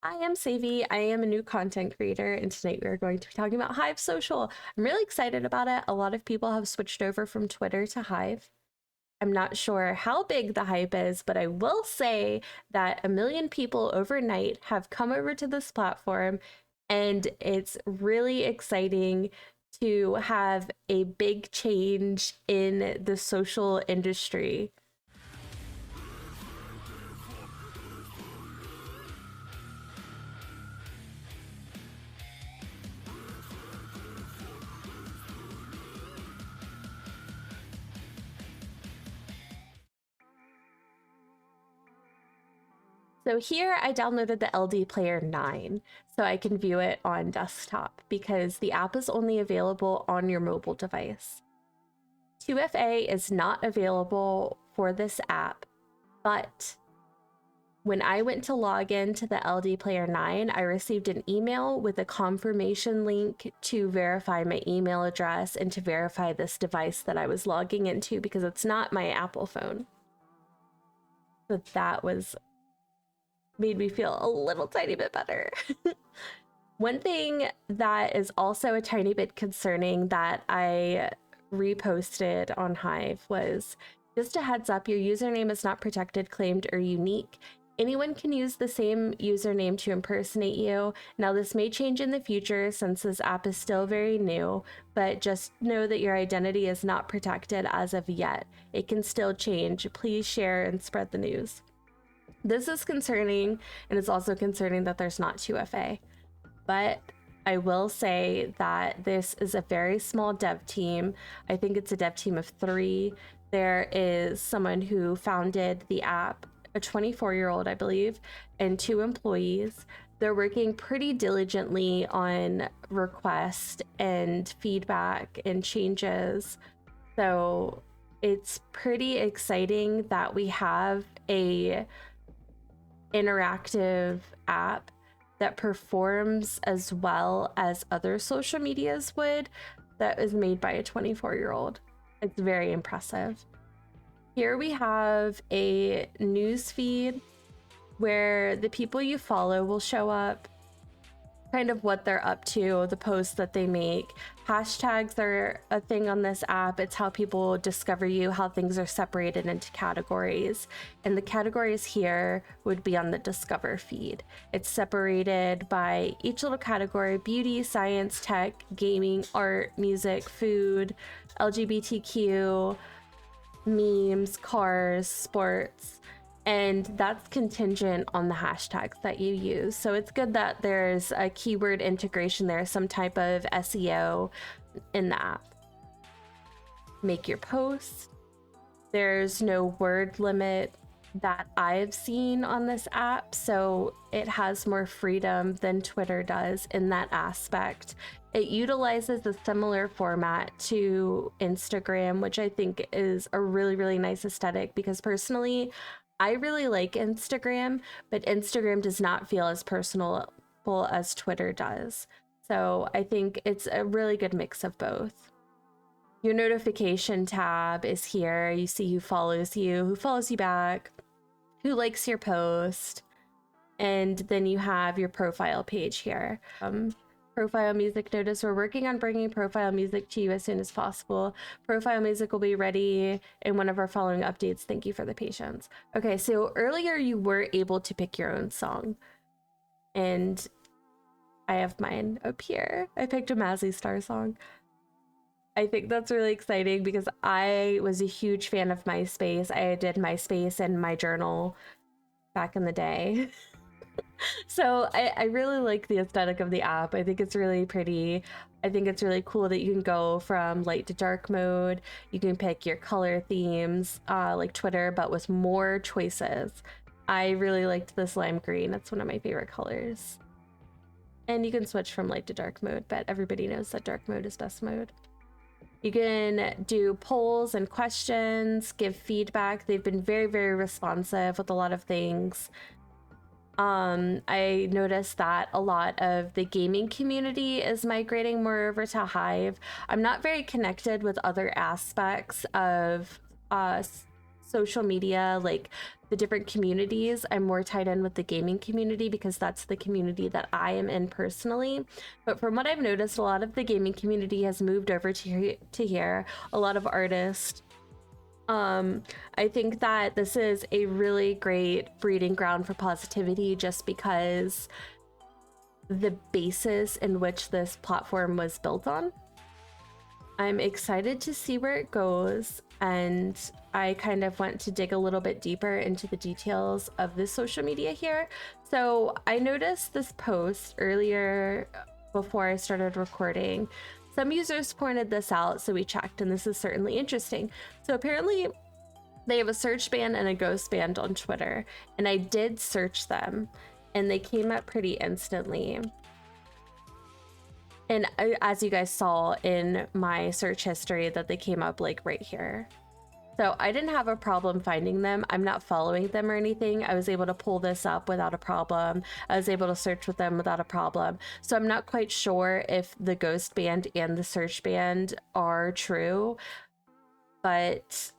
I am Saevi. I am a new content creator, and tonight we are going to be talking about Hive Social. I'm really excited about it. A lot of people have switched over from Twitter to Hive. I'm not sure how big the hype is, but I will say that 1 million people overnight have come over to this platform, and it's really exciting to have a big change in the social industry. So here I downloaded the LD Player 9 so I can view it on desktop because the app is only available on your mobile device. 2FA is not available for this app, but when I went to log in to the LD Player 9, I received an email with a confirmation link to verify my email address and to verify this device that I was logging into because it's not my Apple phone. So that made me feel a little tiny bit better. One thing that is also a tiny bit concerning that I reposted on Hive was just a heads up, your username is not protected, claimed, or unique. Anyone can use the same username to impersonate you. Now, this may change in the future since this app is still very new, but just know that your identity is not protected as of yet. It can still change. Please share and spread the news. This is concerning, and it's also concerning that there's not 2FA. But I will say that this is a very small dev team. I think it's a dev team of 3. There is someone who founded the app, a 24-year-old, I believe, and 2 employees. They're working pretty diligently on requests and feedback and changes. So it's pretty exciting that we have a interactive app that performs as well as other social medias would, that is made by a 24-year-old. It's very impressive. Here we have a news feed where the people you follow will show up, kind of what they're up to, the posts that they make. Hashtags are a thing on this app. It's how people discover you, how things are separated into categories. And the categories here would be on the Discover feed. It's separated by each little category: beauty, science, tech, gaming, art, music, food, LGBTQ, memes, cars, sports. And that's contingent on the hashtags that you use. So it's good that there's a keyword integration there, some type of SEO in the app. Make your post. There's no word limit that I've seen on this app, so it has more freedom than Twitter does in that aspect. It utilizes a similar format to Instagram, which I think is a really, really nice aesthetic because personally, I really like Instagram, but Instagram does not feel as personal as Twitter does. So I think it's a really good mix of both. Your notification tab is here. You see who follows you back, who likes your post, and then you have your profile page here. Profile music notice: we're working on bringing profile music to you as soon as possible. Profile music will be ready in one of our following updates. Thank you for the patience. Okay, so earlier you were able to pick your own song, and I have mine up here. I picked a Mazzy Star song. I think that's really exciting because I was a huge fan of MySpace. I did MySpace in my journal back in the day. So I really like the aesthetic of the app. I think it's really pretty. I think it's really cool that you can go from light to dark mode. You can pick your color themes like Twitter, but with more choices. I really liked this lime green. It's one of my favorite colors. And you can switch from light to dark mode, but everybody knows that dark mode is best mode. You can do polls and questions, give feedback. They've been very, very responsive with a lot of things. I noticed that a lot of the gaming community is migrating more over to Hive. I'm not very connected with other aspects of social media, like the different communities, I'm more tied in with the gaming community because that's the community that I am in personally. But from what I've noticed, a lot of the gaming community has moved over to here. A lot of artists. I think that this is a really great breeding ground for positivity just because the basis in which this platform was built on. I'm excited to see where it goes, and I kind of went to dig a little bit deeper into the details of this social media here. So I noticed this post earlier before I started recording. Some users pointed this out, so we checked, and this is certainly interesting. So apparently they have a search band and a ghost band on Twitter, and I did search them, and they came up pretty instantly. And as you guys saw in my search history, that they came up like right here. So I didn't have a problem finding them. I'm not following them or anything. I was able to pull this up without a problem. I was able to search with them without a problem. So I'm not quite sure if the ghost band and the search band are true, but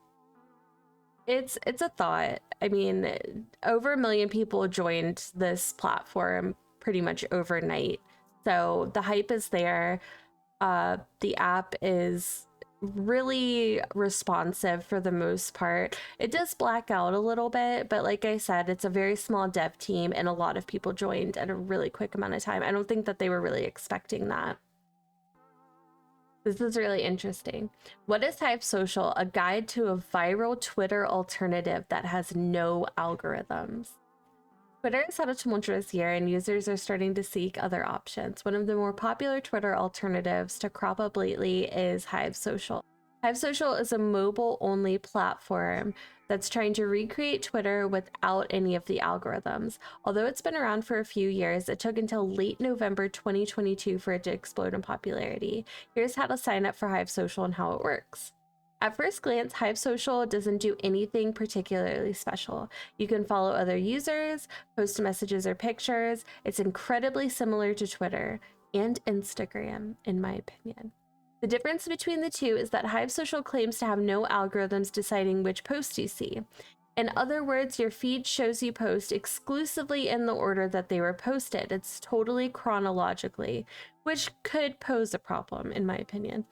it's a thought. I mean, over 1 million people joined this platform pretty much overnight. So the hype is there. The app is really responsive for the most part. It does black out a little bit, but like I said, it's a very small dev team and a lot of people joined at a really quick amount of time. I don't think that they were really expecting that. This is really interesting. What is Hive Social? A guide to a viral Twitter alternative that has no algorithms. Twitter has had a tumultuous year and users are starting to seek other options. One of the more popular Twitter alternatives to crop up lately is Hive Social. Hive Social is a mobile-only platform that's trying to recreate Twitter without any of the algorithms. Although it's been around for a few years, it took until late November 2022 for it to explode in popularity. Here's how to sign up for Hive Social and how it works. At first glance, Hive Social doesn't do anything particularly special. You can follow other users, post messages or pictures. It's incredibly similar to Twitter and Instagram, in my opinion. The difference between the two is that Hive Social claims to have no algorithms deciding which posts you see. In other words, your feed shows you posts exclusively in the order that they were posted. It's totally chronologically, which could pose a problem, in my opinion.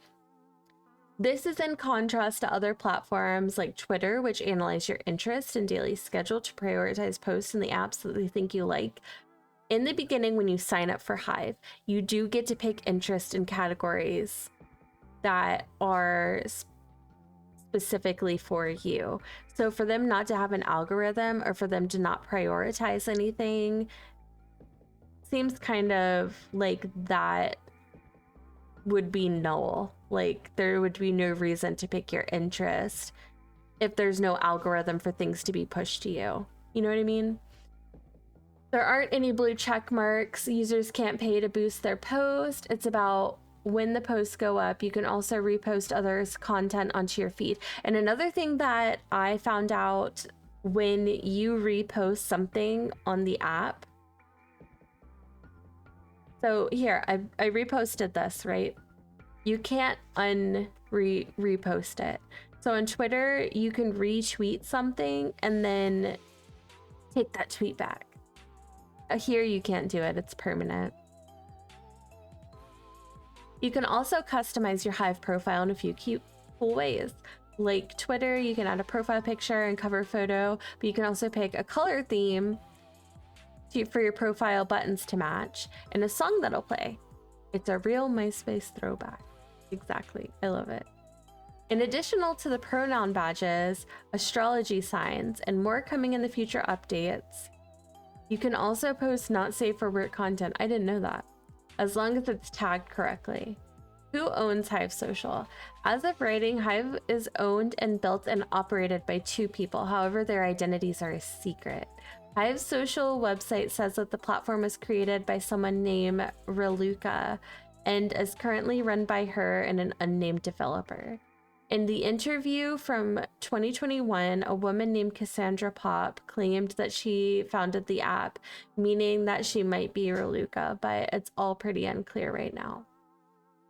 This is in contrast to other platforms like Twitter, which analyze your interest and daily schedule to prioritize posts in the apps that they think you like. In the beginning, when you sign up for Hive, you do get to pick interest in categories that are specifically for you. So for them not to have an algorithm or for them to not prioritize anything seems kind of like that would be null. Like there would be no reason to pick your interest if there's no algorithm for things to be pushed to you. You know what I mean? There aren't any blue check marks. Users can't pay to boost their post. It's about when the posts go up. You can also repost others' content onto your feed. And another thing that I found out, when you repost something on the app, so here, I reposted this, right? You can't repost it. So on Twitter, you can retweet something and then take that tweet back. Here, you can't do it. It's permanent. You can also customize your Hive profile in a few cool ways. Like Twitter, you can add a profile picture and cover photo, but you can also pick a color theme for your profile buttons to match and a song that'll play. It's a real MySpace throwback. Exactly. I love it. In addition to the pronoun badges, astrology signs, and more coming in the future updates, you can also post not safe for work content. I didn't know that. As long as it's tagged correctly. Who owns Hive Social? As of writing, Hive is owned and built and operated by 2 people. However, their identities are a secret. Hive's social website says that the platform was created by someone named Reluca and is currently run by her and an unnamed developer. In the interview from 2021, a woman named Cassandra Pop claimed that she founded the app, meaning that she might be Reluca, but it's all pretty unclear right now.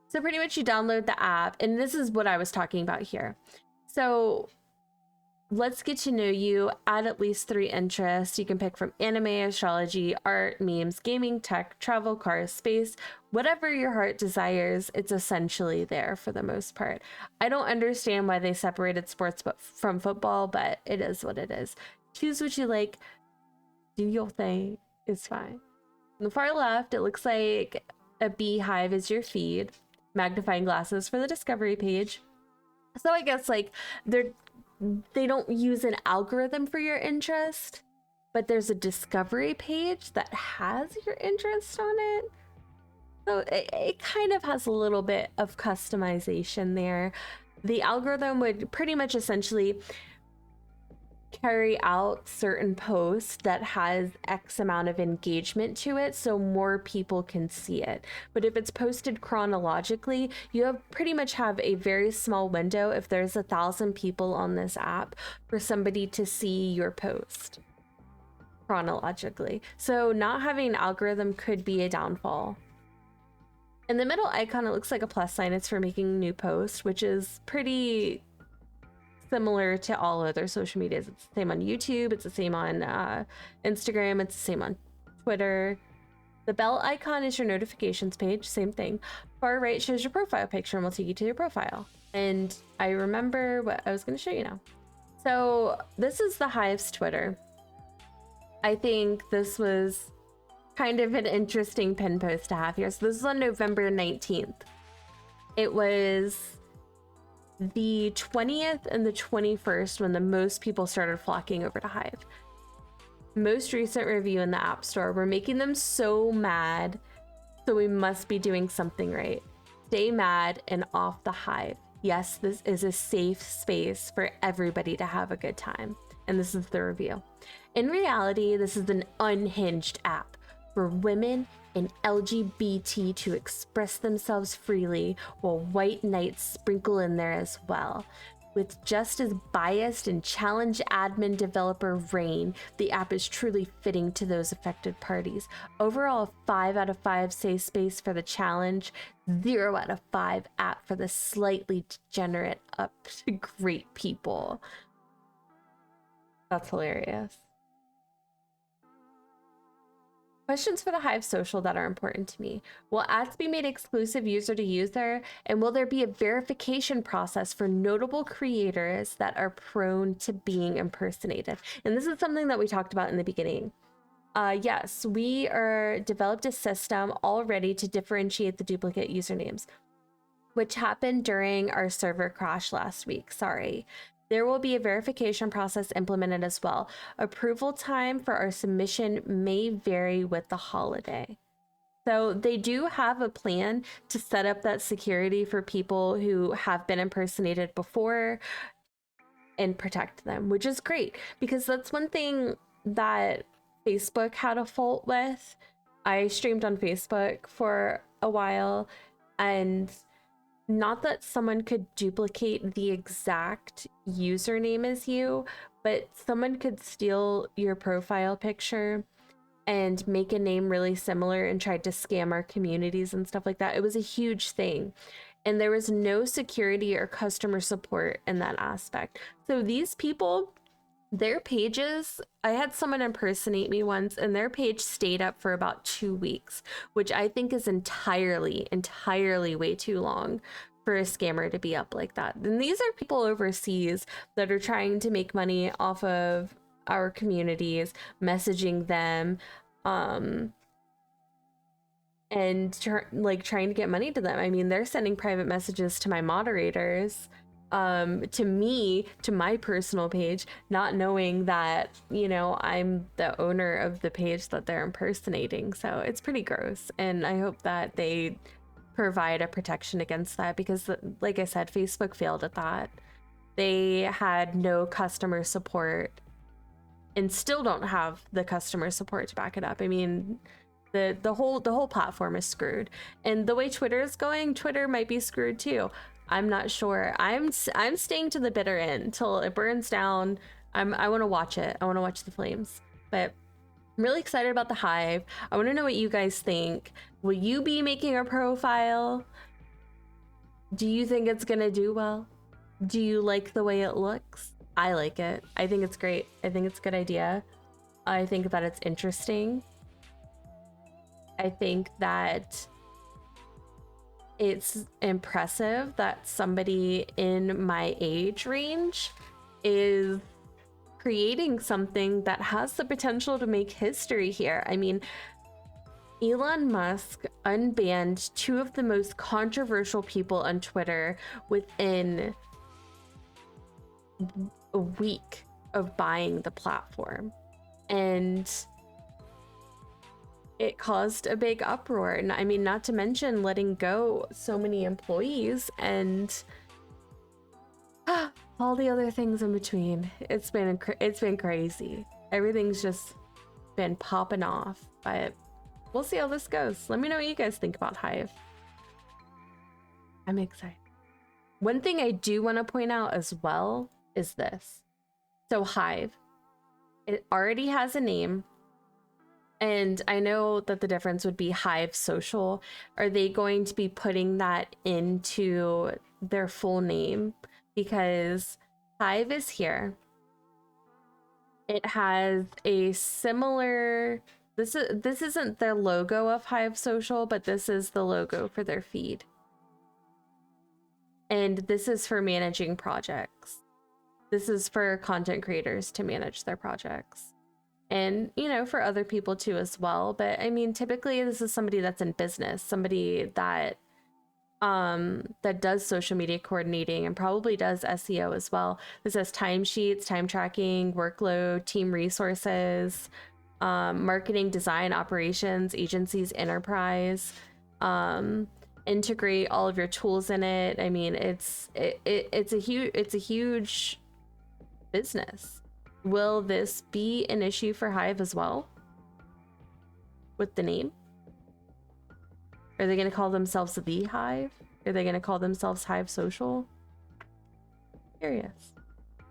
So pretty much you download the app, and this is what I was talking about here. So let's get to know you, add at least 3 interests. You can pick from anime, astrology, art, memes, gaming, tech, travel, cars, space, whatever your heart desires. It's essentially there for the most part. I don't understand why they separated sports from football, but it is what it is. Choose what you like, do your thing, it's fine. On the far left, it looks like a beehive is your feed, magnifying glasses for the discovery page. So I guess like they don't use an algorithm for your interest, but there's a discovery page that has your interest on it. So it kind of has a little bit of customization there. The algorithm would pretty much essentially carry out certain posts that has X amount of engagement to it so more people can see it. But if it's posted chronologically, you have pretty much have a very small window if there's 1,000 people on this app for somebody to see your post chronologically. So not having an algorithm could be a downfall. In the middle icon, it looks like a plus sign. It's for making new posts, which is pretty similar to all other social medias. It's the same on YouTube, it's the same on Instagram, it's the same on Twitter. The bell icon is your notifications page, same thing. Far right shows your profile picture and will take you to your profile. And I remember what I was going to show you now. So this is the Hive's Twitter. I think this was kind of an interesting pin post to have here. So this is on November 19th. It was the 20th and the 21st when the most people started flocking over to Hive. Most recent review in the App Store. We're making them so mad, so we must be doing something right. Stay mad and off the Hive. Yes, this is a safe space for everybody to have a good time. And this is the review. In reality, this is an unhinged app for women and LGBT to express themselves freely, while white knights sprinkle in there as well. With just as biased and challenge admin developer reign, the app is truly fitting to those affected parties. Overall, 5 out of 5 safe space for the challenge, 0 out of 5 app for the slightly degenerate up to great people. That's hilarious. Questions for the Hive Social that are important to me. Will ads be made exclusive user to user? And will there be a verification process for notable creators that are prone to being impersonated? And this is something that we talked about in the beginning. Yes, we developed a system already to differentiate the duplicate usernames, which happened during our server crash last week. Sorry. There will be a verification process implemented as well. Approval time for our submission may vary with the holiday. So they do have a plan to set up that security for people who have been impersonated before and protect them, which is great because that's one thing that Facebook had a fault with. I streamed on Facebook for a while, and not that someone could duplicate the exact username as you, but someone could steal your profile picture and make a name really similar and tried to scam our communities and stuff like that. It was a huge thing. And there was no security or customer support in that aspect. So these people, their pages, I had someone impersonate me once and their page stayed up for about 2 weeks, which I think is entirely way too long for a scammer to be up like that. And these are people overseas that are trying to make money off of our communities, messaging them, and trying to get money to them. I mean, they're sending private messages to my moderators, to me, to my personal page, not knowing that, you know, I'm the owner of the page that they're impersonating. So it's pretty gross. And I hope that they provide a protection against that because, like I said, Facebook failed at that. They had no customer support and still don't have the customer support to back it up. I mean, the whole platform is screwed. And the way Twitter is going, Twitter might be screwed too. I'm not sure. I'm staying to the bitter end till it burns down. I want to watch it. I want to watch the flames. But I'm really excited about the Hive. I want to know what you guys think. Will you be making a profile? Do you think it's gonna do well? Do you like the way it looks? I like it. I think it's great. I think it's a good idea. I think that it's interesting. I think that it's impressive that somebody in my age range is creating something that has the potential to make history here. I mean, Elon Musk unbanned two of the most controversial people on Twitter within a week of buying the platform. And it caused a big uproar. And I mean, not to mention letting go so many employees and all the other things in between. It's been crazy. Everything's just been popping off, but we'll see how this goes. Let me know what you guys think about Hive. I'm excited. One thing I do want to point out as well is this. So Hive, it already has a name. And I know that the difference would be Hive Social. Are they going to be putting that into their full name? Because Hive is here. It has a similar, this isn't their logo of Hive Social, but this is the logo for their feed. And this is for managing projects. This is for content creators to manage their projects. And, you know, for other people too as well. But I mean, typically this is somebody that's in business, somebody that that does social media coordinating and probably does SEO as well. This has timesheets, time tracking, workload, team resources, marketing, design, operations, agencies, enterprise, integrate all of your tools in it. I mean, it's a huge business. Will this be an issue for Hive as well with the name? Are they going to call themselves the Hive? Are they going to call themselves Hive Social? Curious.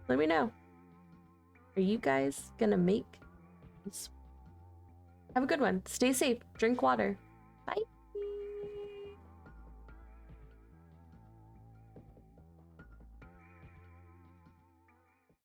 Let me know. Are you guys going to make this? Have a good one. Stay safe. Drink water. Bye.